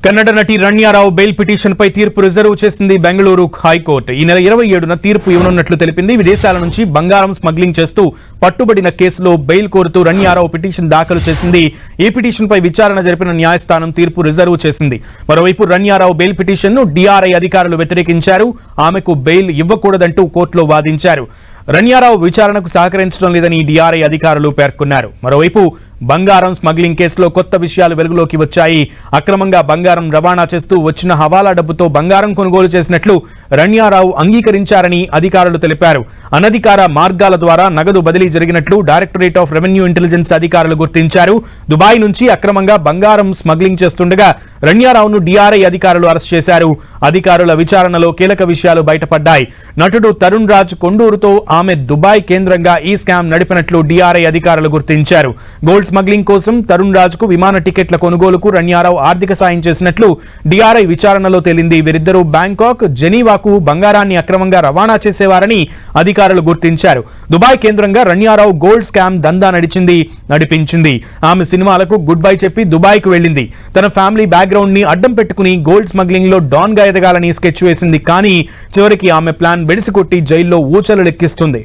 కన్నడ నటి రణ్యారావు bail petition పై తీర్పు reserve చేసింది బెంగళూరు హైకోర్టు. ఈ నెల 27న తీర్పు ఇవ్వనున్నట్లు తెలిపింది. విదేశాల నుంచి బంగారం స్మగ్లింగ్ చేస్తూ పట్టుబడిన కేసులో బెయిల్ కోరుతూ రణ్యారావు పిటిషన్ దాఖలు చేసింది. ఈ పిటిషన్ పై విచారణ జరిపిన న్యాయస్థానం తీర్పు రిజర్వ్ చేసింది. మరోవైపు రణ్యారావు బెయిల్ పిటిషన్ ను డిఆర్ఐ అధికారులు వ్యతిరేకించారు. ఆమెకు బెయిల్ ఇవ్వకూడదంటూ కోర్టులో వాదించారు. రణ్యారావు విచారణకు సహకరించడం లేదని డిఆర్ఐ అధికారులు పేర్కొన్నారు. మరోవైపు బంగారం స్మగ్లింగ్ కేసులో కొత్త విషయాలు వెలుగులోకి వచ్చాయి. అక్రమంగా బంగారం రవాణా చేస్తూ వచ్చిన హవాలా డబ్బుతో బంగారం కొనుగోలు చేసినట్లు రణ్యారావు అంగీకరించారని అధికారులు తెలిపారు. అనధికార మార్గాల ద్వారా నగదు బదిలీ జరిగినట్లు డైరెక్టరేట్ ఆఫ్ రెవెన్యూ ఇంటెలిజెన్స్ అధికారులు గుర్తించారు. దుబాయ్ నుంచి అక్రమంగా బంగారం స్మగ్లింగ్ చేస్తుండగా రణ్యారావును డిఆర్ఐ అధికారులు అరెస్ట్ చేశారు. అధికారుల విచారణలో కీలక విషయాలు బయటపడ్డాయి. నటుడు తరుణ్ రాజ్ కొండూరుతో ఆమె దుబాయ్ కేంద్రంగా ఈ స్కామ్ నడిపినట్లు డిఆర్ఐ అధికారులు గుర్తించారు. గోల్డ్ స్మగ్లింగ్ కోసం తరుణ్ రాజ్ కు విమాన టికెట్ల కొనుగోలుకు రణ్యారావు ఆర్థిక సాయం చేసినట్లు డిఆర్ఐ విచారణలో తేలింది. వీరిద్దరూ బ్యాంకాక్, జెనీవాకు బంగారాన్ని అక్రమంగా రవాణా చేసేవారని అధికారులు గుర్తించారు. దుబాయ్ కేంద్రంగా రణ్యారావు గోల్డ్ స్కామ్ దందా నడిపించింది. ఆమె సినిమాలకు గుడ్ బై చెప్పి దుబాయ్ కు వెళ్లింది. తన ఫ్యామిలీ బ్యాక్గ్రౌండ్ ని అడ్డం పెట్టుకుని గోల్డ్ స్మగ్లింగ్ లో డాన్ గా ఎదగాలని స్కెచ్ వేసింది. కానీ చివరికి ఆమె ప్లాన్ బెడిసికొట్టి జైల్లో ఊచలు లెక్కిస్తుంది.